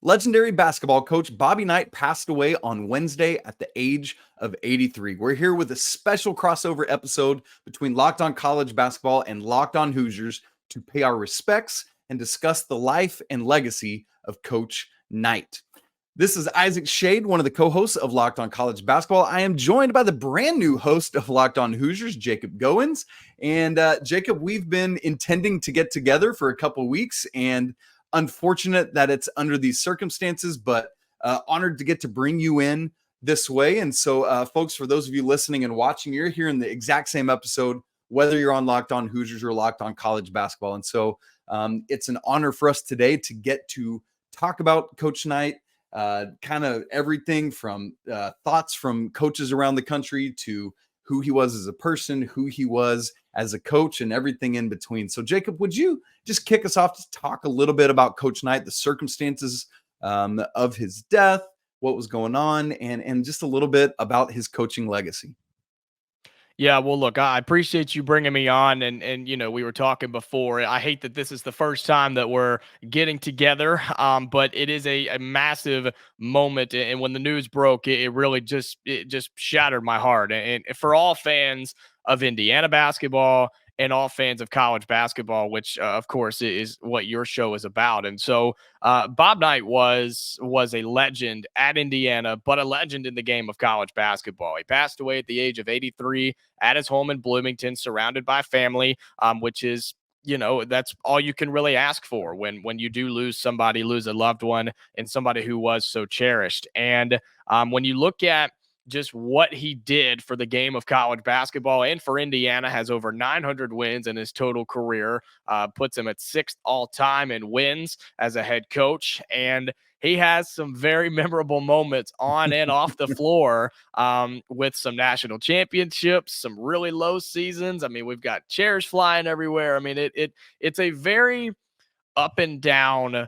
Legendary basketball coach Bobby Knight passed away on Wednesday at the age of 83. We're here with a special crossover episode between Locked On College Basketball and Locked On Hoosiers to pay our respects and discuss the life and legacy of Coach Knight. This is Isaac Shade, one of the co-hosts of Locked On College Basketball. I am joined by the brand new host of Locked On Hoosiers, Jacob Goins. And Jacob, we've been intending to get together for a couple weeks, and unfortunate that it's under these circumstances, but honored to get to bring you in this way. And so, folks, for those of you listening and watching, you're here in the exact same episode, whether you're on Locked On Hoosiers or Locked On College Basketball. And so it's an honor for us today to get to talk about Coach Knight, kind of everything from thoughts from coaches around the country to who he was as a person, who he was as a coach, and everything in between. So, Jacob, would you just kick us off to talk a little bit about Coach Knight, the circumstances of his death, what was going on, and just a little bit about his coaching legacy? Yeah, well, look, I appreciate you bringing me on, and we were talking before. I hate that this is the first time that we're getting together, but it is a massive moment. And when the news broke, it really just shattered my heart. And for all fans of Indiana basketball and all fans of college basketball, which of course is what your show is about. And so Bob Knight was a legend at Indiana, but a legend in the game of college basketball. He passed away at the age of 83 at his home in Bloomington, surrounded by family, which is, that's all you can really ask for when you do lose a loved one, and somebody who was so cherished. And when you look at just what he did for the game of college basketball and for Indiana, has over 900 wins in his total career, puts him at sixth all time in wins as a head coach. And he has some very memorable moments on and off the floor, with some national championships, some really low seasons. I mean, we've got chairs flying everywhere. I mean, it's a very up and down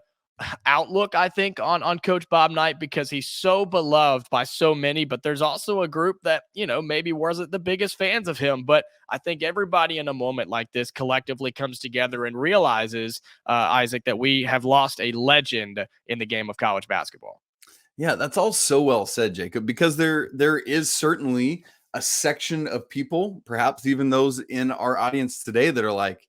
outlook, I think, on Coach Bob Knight, because he's so beloved by so many. But there's also a group that, maybe wasn't the biggest fans of him. But I think everybody in a moment like this collectively comes together and realizes, Isaac, that we have lost a legend in the game of college basketball. Yeah, that's all so well said, Jacob, because there is certainly a section of people, perhaps even those in our audience today, that are like,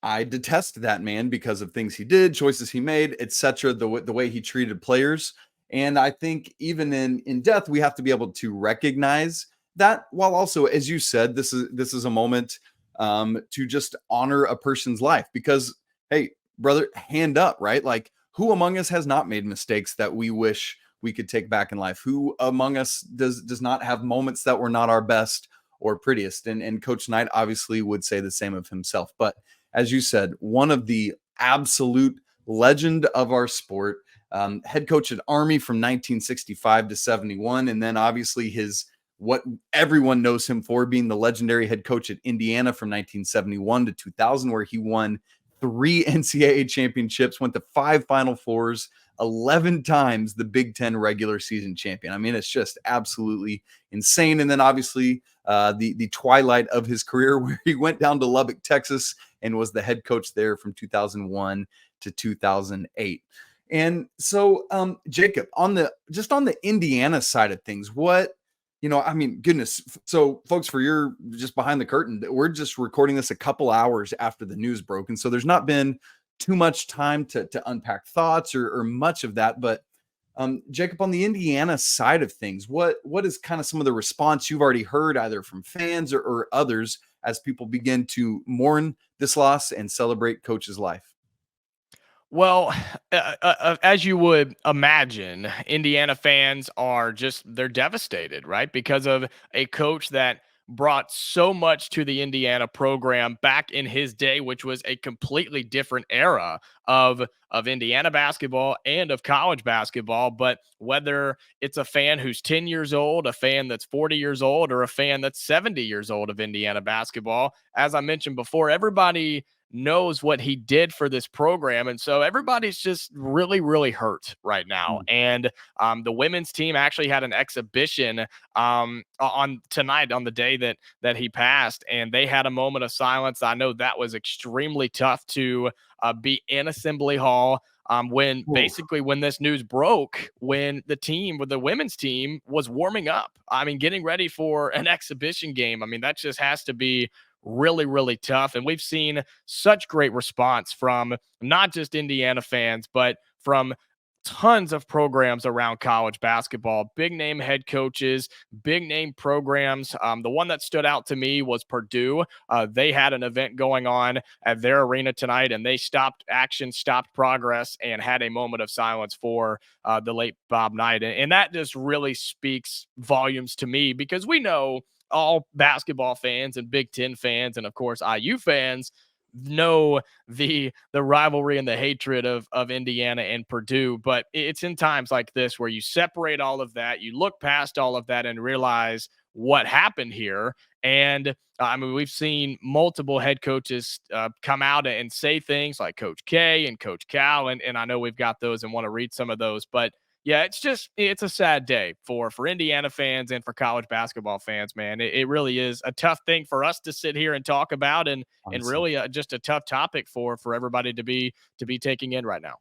I detest that man because of things he did, choices he made, etc., the way he treated players. And I think even in death, we have to be able to recognize that, while also, as you said, this is a moment to just honor a person's life. Because, hey, brother, hand up, right? Like, who among us has not made mistakes that we wish we could take back in life? Who among us does not have moments that were not our best or prettiest? And Coach Knight obviously would say the same of himself. But as you said, one of the absolute legend of our sport, head coach at Army from 1965 to 71. And then obviously what everyone knows him for, being the legendary head coach at Indiana from 1971 to 2000, where he won 3 NCAA championships, went to 5 Final Fours, 11 times the Big Ten regular season champion. I mean, it's just absolutely insane. And then obviously the twilight of his career, where he went down to Lubbock, Texas, and was the head coach there from 2001 to 2008. And so, Jacob, on the Indiana side of things, goodness. So, folks, for your just behind the curtain, we're just recording this a couple hours after the news broke. And so there's not been too much time to unpack thoughts or much of that. But Jacob, on the Indiana side of things, what is kind of some of the response you've already heard, either from fans or others, as people begin to mourn this loss and celebrate Coach's life? Well, as you would imagine, Indiana fans they're devastated, right? Because of a coach that brought so much to the Indiana program back in his day, which was a completely different era of Indiana basketball and of college basketball. But whether it's a fan who's 10 years old, a fan that's 40 years old, or a fan that's 70 years old of Indiana basketball, as I mentioned before, everybody knows what he did for this program. And so everybody's just really, really hurt right now. And the women's team actually had an exhibition on tonight, on the day that he passed, and they had a moment of silence. I know that was extremely tough to be in Assembly Hall. when Oof. basically when this news broke, when the women's team was warming up. I mean, getting ready for an exhibition game. I mean, that just has to be really, really tough. And we've seen such great response from not just Indiana fans, but from tons of programs around college basketball, big name head coaches, big name programs. The one that stood out to me was Purdue. They had an event going on at their arena tonight, and they stopped action, stopped progress, and had a moment of silence for the late Bob Knight. And that just really speaks volumes to me, because we know all basketball fans and Big Ten fans, and of course IU fans, know the rivalry and the hatred of Indiana and Purdue. But it's in times like this where you separate all of that, you look past all of that and realize what happened here. And I mean, we've seen multiple head coaches come out and say things like Coach K and Coach Cal, and I know we've got those and want to read some of those. But yeah, it's a sad day for Indiana fans and for college basketball fans, man. It really is a tough thing for us to sit here and talk about, and Honestly. really just a tough topic for everybody to be taking in right now.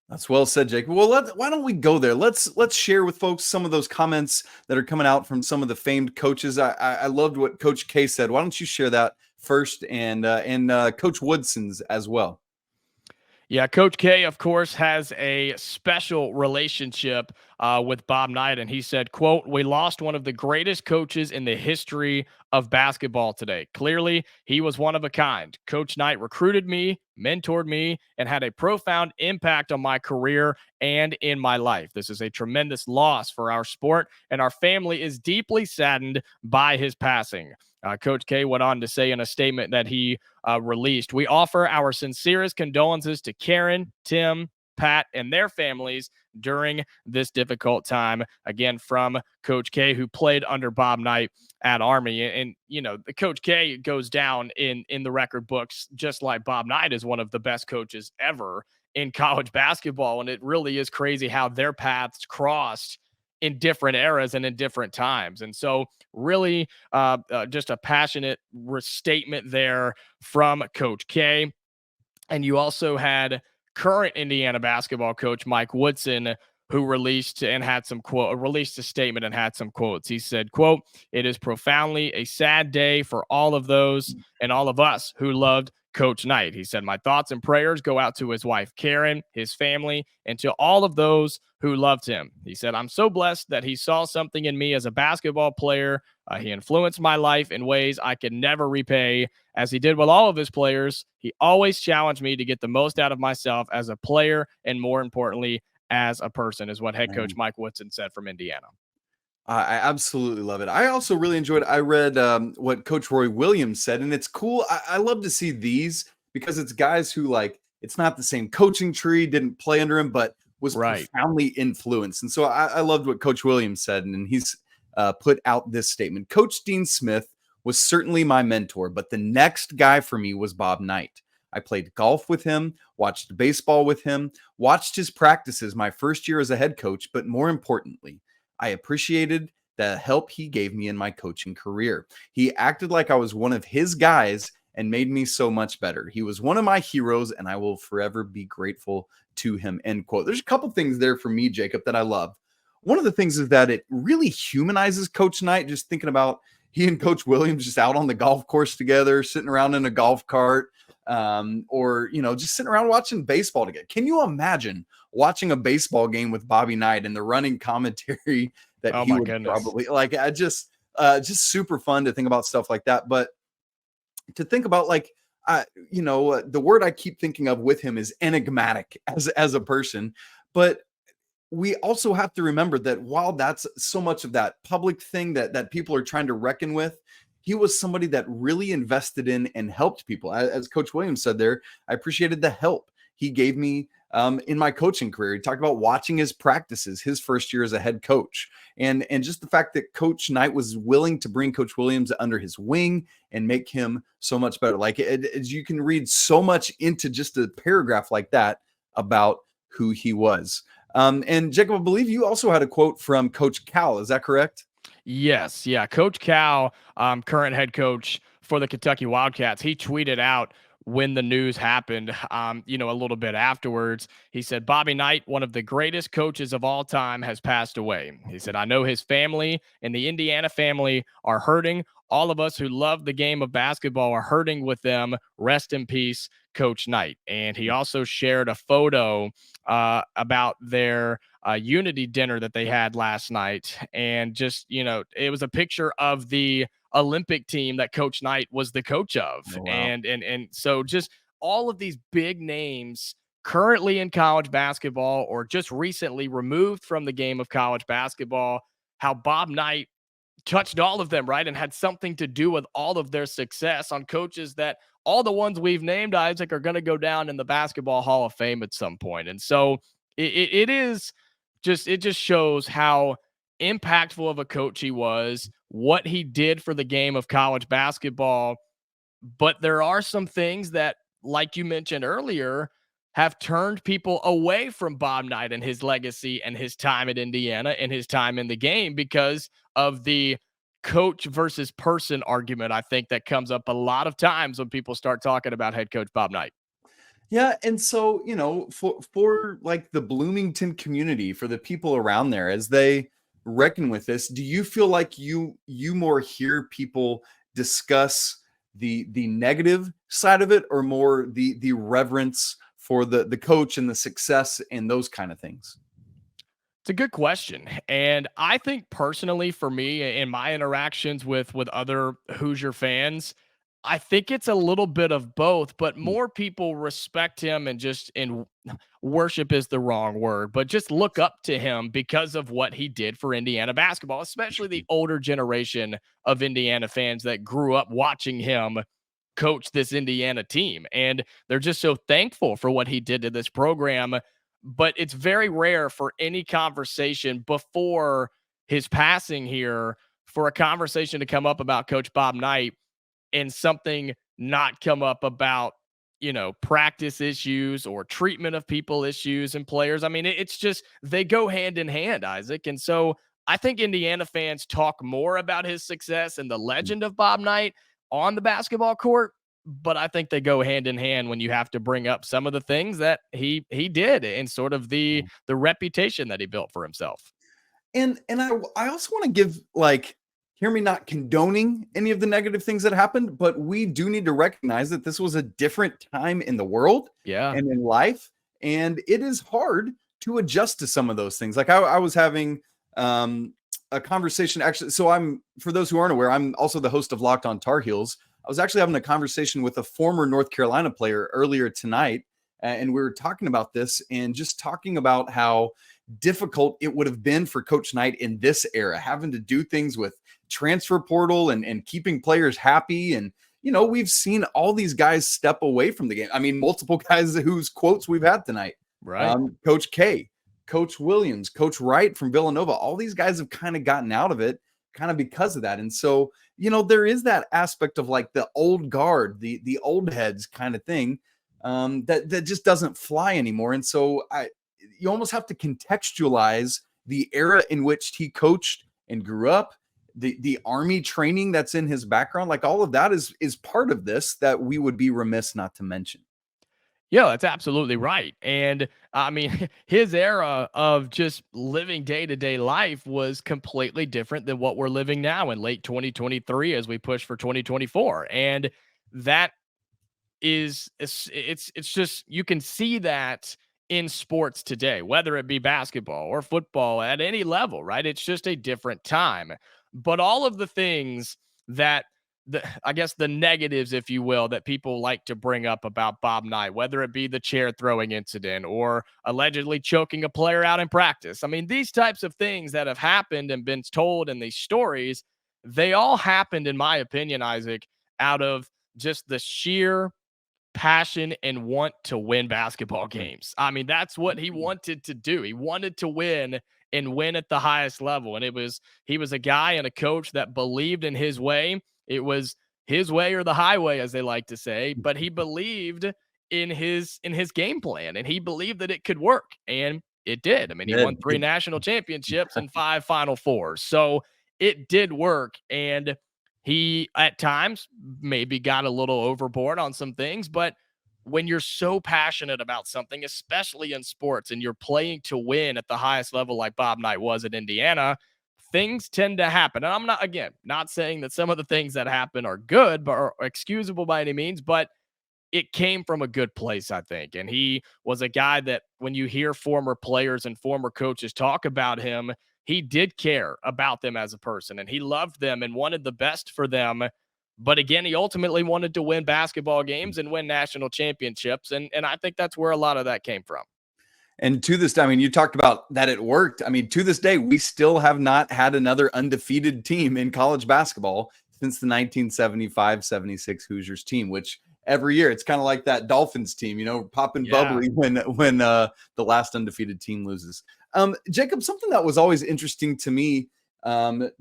That's well said, Jake. Well, why don't we go there? Let's share with folks some of those comments that are coming out from some of the famed coaches. I loved what Coach K said. Why don't you share that first, and Coach Woodson's as well. Yeah, Coach K, of course, has a special relationship with Bob Knight, and he said, quote, "We lost one of the greatest coaches in the history of basketball today. Clearly, he was one of a kind. Coach Knight recruited me, mentored me, and had a profound impact on my career and in my life. This is a tremendous loss for our sport, and our family is deeply saddened by his passing." Coach K went on to say in a statement that he released, "We offer our sincerest condolences to Karen, Tim, Pat, and their families during this difficult time." Again, from Coach K, who played under Bob Knight at Army. And you know, the Coach K goes down in the record books, just like Bob Knight is one of the best coaches ever in college basketball. And it really is crazy how their paths crossed in different eras and in different times. And so really just a passionate statement there from Coach K. And you also had current Indiana basketball coach Mike Woodson, who released a statement and had some quotes. He said, quote, "It is profoundly a sad day for all of those and all of us who loved Coach Knight." He said, "My thoughts and prayers go out to his wife, Karen, his family, and to all of those who loved him." He said, "I'm so blessed that he saw something in me as a basketball player. He influenced my life in ways I could never repay. As he did with all of his players, he always challenged me to get the most out of myself as a player and, more importantly, as a person," is what head coach Mike Woodson said from Indiana. I absolutely love it. I also really enjoyed. I read what Coach Roy Williams said, and it's cool. I love to see these because it's guys who, like, it's not the same coaching tree, didn't play under him, but was Right. profoundly influenced. And so I loved what Coach Williams said, and he's put out this statement. "Coach Dean Smith was certainly my mentor, but the next guy for me was Bob Knight. I played golf with him, watched baseball with him, watched his practices my first year as a head coach, but more importantly, I appreciated the help he gave me in my coaching career. He acted like I was one of his guys and made me so much better. He was one of my heroes, and I will forever be grateful to him," end quote. There's a couple things there for me, Jacob, that I love. One of the things is that it really humanizes Coach Knight, just thinking about he and Coach Williams just out on the golf course together, sitting around in a golf cart, or, you know, just sitting around watching baseball together. Can you imagine watching a baseball game with Bobby Knight and the running commentary that Oh he my would goodness. probably like? I just super fun to think about stuff like that. But to think about, like, the word I keep thinking of with him is enigmatic as a person. But we also have to remember that while that's so much of that public thing that people are trying to reckon with, he was somebody that really invested in and helped people. As Coach Williams said there, I appreciated the help he gave me in my coaching career. He talked about watching his practices his first year as a head coach, and just the fact that Coach Knight was willing to bring Coach Williams under his wing and make him so much better. Like, you can read so much into just a paragraph like that about who he was. And Jacob, I believe you also had a quote from Coach Cal. Is that correct? Yes. Yeah. Coach Cal, current head coach for the Kentucky Wildcats, he tweeted out when the news happened, a little bit afterwards. He said, Bobby Knight, one of the greatest coaches of all time, has passed away. He said, I know his family and the Indiana family are hurting. All of us who love the game of basketball are hurting with them. Rest in peace, Coach Knight. And he also shared a photo about their unity dinner that they had last night. And just, it was a picture of the Olympic team that Coach Knight was the coach of. Oh, wow. And so just all of these big names currently in college basketball or just recently removed from the game of college basketball, how Bob Knight touched all of them, right? And had something to do with all of their success on coaches that all the ones we've named, Isaac, are going to go down in the Basketball Hall of Fame at some point. And so it just shows how impactful of a coach he was, what he did for the game of college basketball. But there are some things that, like you mentioned earlier, have turned people away from Bob Knight and his legacy and his time at Indiana and his time in the game because of the coach versus person argument. I think that comes up a lot of times when people start talking about head coach Bob Knight. Yeah, and so, for like the Bloomington community, for the people around there as they reckon with this, do you feel like you more hear people discuss the negative side of it, or more the reverence for the coach and the success and those kind of things? It's a good question. And I think personally for me in my interactions with other Hoosier fans, I think it's a little bit of both, but Mm. more people respect him and just in worship is the wrong word, but just look up to him because of what he did for Indiana basketball, especially the older generation of Indiana fans that grew up watching him coach this Indiana team. And they're just so thankful for what he did to this program. But it's very rare for any conversation before his passing here for a conversation to come up about Coach Bob Knight and something not come up about, practice issues or treatment of people issues and players. I mean, it's just they go hand in hand, Isaac. And so I think Indiana fans talk more about his success and the legend of Bob Knight on the basketball court, but I think they go hand in hand when you have to bring up some of the things that he did and sort of the reputation that he built for himself. And I also want to give, like, hear me not condoning any of the negative things that happened, but we do need to recognize that this was a different time in the world Yeah. and in life, and it is hard to adjust to some of those things. Like I was having a conversation actually. So I'm, for those who aren't aware, I'm also the host of Locked On Tar Heels. I was actually having a conversation with a former North Carolina player earlier tonight, and we were talking about this and just talking about how difficult it would have been for Coach Knight in this era, having to do things with transfer portal and keeping players happy. And, we've seen all these guys step away from the game. I mean, multiple guys whose quotes we've had tonight. Right. Coach K, Coach Williams, Coach Wright from Villanova, all these guys have kind of gotten out of it kind of because of that. And so, there is that aspect of like the old guard, the old heads kind of thing, that just doesn't fly anymore. And so you almost have to contextualize the era in which he coached and grew up, the Army training that's in his background. Like all of that is part of this that we would be remiss not to mention. Yeah, that's absolutely right. And I mean, his era of just living day to day life was completely different than what we're living now in late 2023 as we push for 2024. And that it's just you can see that in sports today, whether it be basketball or football at any level, right? It's just a different time. But all of the things that I guess the negatives, if you will, that people like to bring up about Bob Knight, whether it be the chair throwing incident or allegedly choking a player out in practice. I mean, these types of things that have happened and been told in these stories, they all happened, in my opinion, Isaac, out of just the sheer passion and want to win basketball games. I mean, that's what he wanted to do. He wanted to win and win at the highest level. And he was a guy and a coach that believed in his way. It was his way or the highway, as they like to say, but he believed in his game plan and he believed that it could work. And it did. I mean, he won 3 national championships and 5 Final Fours. So it did work. And He, at times, maybe got a little overboard on some things, but when you're so passionate about something, especially in sports, and you're playing to win at the highest level like Bob Knight was at Indiana, things tend to happen. And I'm not, again, not saying that some of the things that happen are good, but are excusable by any means, but it came from a good place, I think. And he was a guy that when you hear former players and former coaches talk about him, he did care about them as a person and he loved them and wanted the best for them. But again, he ultimately wanted to win basketball games and win national championships. And I think that's where a lot of that came from. And to this day, I mean, you talked about that it worked. I mean, to this day, we still have not had another undefeated team in college basketball since the 1975-76 Hoosiers team, which every year it's kind of like that Dolphins team, popping bubbly when the last undefeated team loses. Jacob, something that was always interesting to me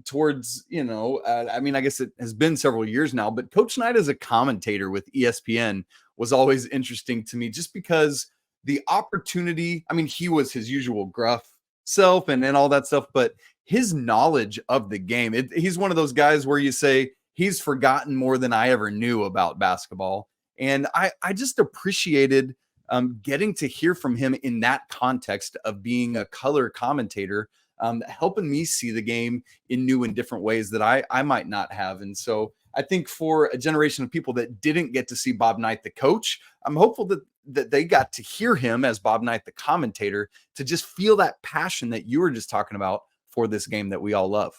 towards, I mean, I guess it has been several years now, but Coach Knight as a commentator with ESPN was always interesting to me just because the opportunity, I mean, he was his usual gruff self and all that stuff, but his knowledge of the game, he's one of those guys where you say he's forgotten more than I ever knew about basketball. And I just appreciated getting to hear from him in that context of being a color commentator, helping me see the game in new and different ways that I might not have. And so I think for a generation of people that didn't get to see Bob Knight, the coach, I'm hopeful that they got to hear him as Bob Knight, the commentator, to just feel that passion that you were just talking about for this game that we all love.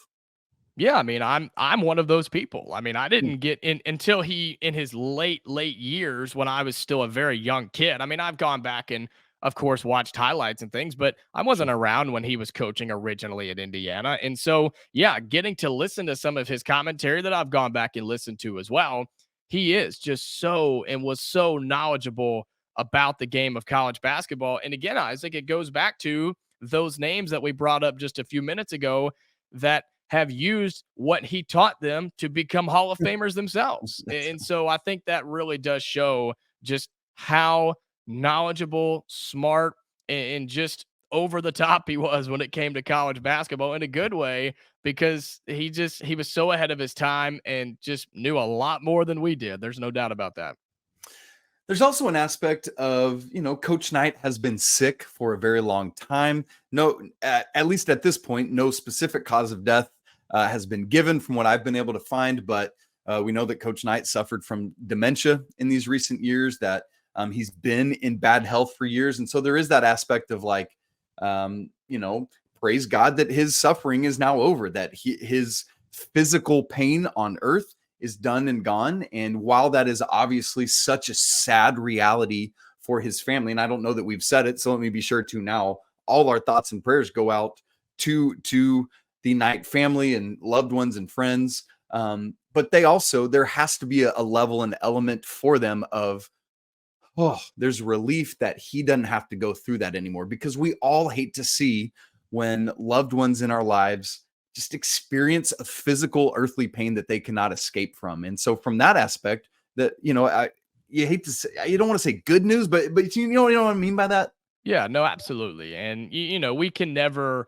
Yeah, I mean, I'm one of those people. I mean, I didn't get in until he in his late years when I was still a very young kid. I mean, I've gone back and of course watched highlights and things, but I wasn't around when he was coaching originally at Indiana. And so, yeah, getting to listen to some of his commentary that I've gone back and listened to as well, he is just so and was so knowledgeable about the game of college basketball. And again, Isaac, it goes back to those names that we brought up just a few minutes ago that have used what he taught them to become Hall of Famers themselves. And so I think that really does show just how knowledgeable, smart, and just over the top he was when it came to college basketball in a good way, because he was so ahead of his time and just knew a lot more than we did. There's no doubt about that. There's also an aspect of, Coach Knight has been sick for a very long time. No, at least at this point, no specific cause of death has been given from what I've been able to find. But we know that Coach Knight suffered from dementia in these recent years, that he's been in bad health for years. And so there is that aspect of like, praise God that his suffering is now over, that his physical pain on earth is done and gone. And while that is obviously such a sad reality for his family, and I don't know that we've said it, so let me be sure to now, all our thoughts and prayers go out to the Knight family and loved ones and friends. But there has to be a level and element for them of, there's relief that he doesn't have to go through that anymore, because we all hate to see when loved ones in our lives just experience a physical earthly pain that they cannot escape from. And so from that aspect, that, you hate to say, you don't want to say good news, but you know what I mean by that? Yeah, no, absolutely. And we can never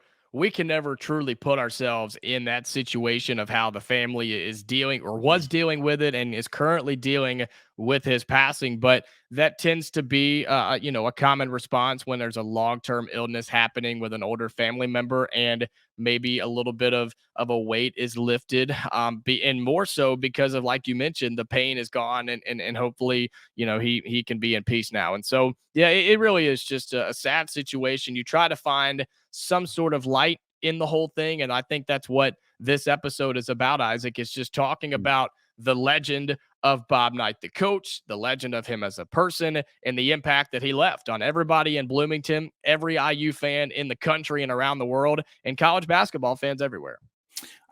truly put ourselves in that situation of how the family is dealing or was dealing with it and is currently dealing with his passing. But that tends to be, a common response when there's a long-term illness happening with an older family member, and maybe a little bit of a weight is lifted, and more so because of, like you mentioned, the pain is gone, and hopefully, he can be in peace now. And so, yeah, it really is just a sad situation. You try to find some sort of light in the whole thing, and I think that's what this episode is about, Isaac. It's just talking about the legend of Bob Knight, the coach, the legend of him as a person, and the impact that he left on everybody in Bloomington, every IU fan in the country and around the world, and college basketball fans everywhere.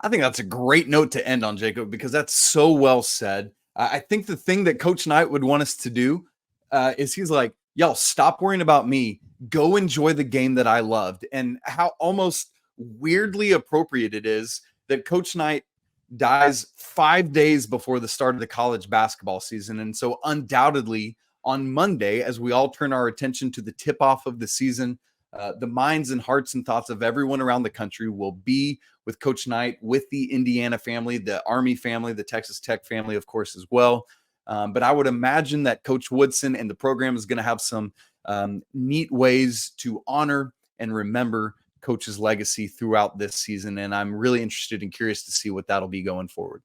I think that's a great note to end on, Jacob, because that's so well said. I think the thing that Coach Knight would want us to do is he's like, y'all, stop worrying about me. Go enjoy the game that I loved. And how almost weirdly appropriate it is that Coach Knight dies 5 days before the start of the college basketball season. And so undoubtedly on Monday, as we all turn our attention to the tip-off of the season, the minds and hearts and thoughts of everyone around the country will be with Coach Knight, with the Indiana family, the Army family, the Texas Tech family, of course, as well. But I would imagine that Coach Woodson and the program is going to have some neat ways to honor and remember Coach's legacy throughout this season. And I'm really interested and curious to see what that'll be going forward.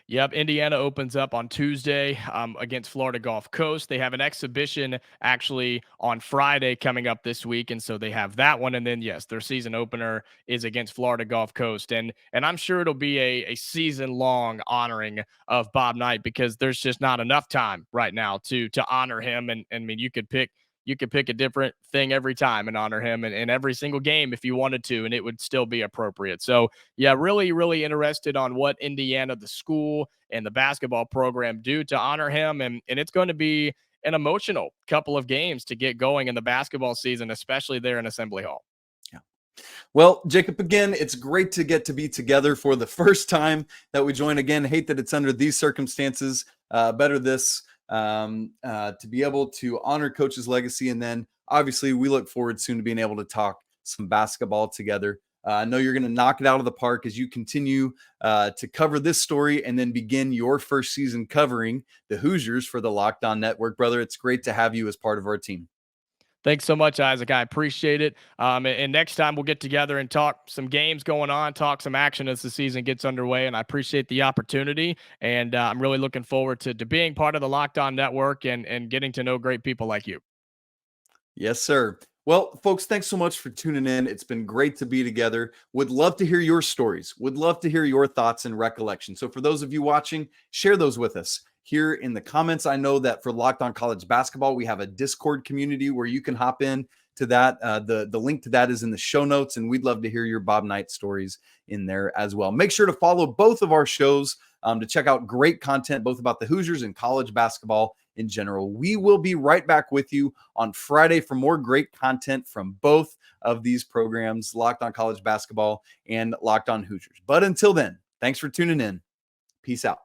Yep, Indiana opens up on Tuesday against Florida Gulf Coast. They have an exhibition actually on Friday coming up this week, and so they have that one. And then yes, their season opener is against Florida Gulf Coast, and I'm sure it'll be a season long honoring of Bob Knight, because there's just not enough time right now to honor him. And I mean, you could pick a different thing every time and honor him in every single game if you wanted to, and it would still be appropriate. So yeah, really, really interested on what Indiana, the school, and the basketball program do to honor him. And it's going to be an emotional couple of games to get going in the basketball season, especially there in Assembly Hall. Yeah. Well, Jacob, again, it's great to get to be together for the first time that we join again. Hate that it's under these circumstances. Better this. To be able to honor Coach's legacy. And then obviously we look forward soon to being able to talk some basketball together. I know you're going to knock it out of the park as you continue to cover this story and then begin your first season covering the Hoosiers for the Locked On Network. Brother, it's great to have you as part of our team. Thanks so much, Isaac. I appreciate it. And next time we'll get together and talk some games going on, talk some action as the season gets underway. And I appreciate the opportunity. And I'm really looking forward to being part of the Locked On Network and getting to know great people like you. Yes, sir. Well, folks, thanks so much for tuning in. It's been great to be together. Would love to hear your stories. Would love to hear your thoughts and recollections. So for those of you watching, share those with us here in the comments. I know that for Locked On College Basketball, we have a Discord community where you can hop in to that. The link to that is in the show notes, and we'd love to hear your Bob Knight stories in there as well. Make sure to follow both of our shows to check out great content, both about the Hoosiers and college basketball in general. We will be right back with you on Friday for more great content from both of these programs, Locked On College Basketball and Locked On Hoosiers. But until then, thanks for tuning in. Peace out.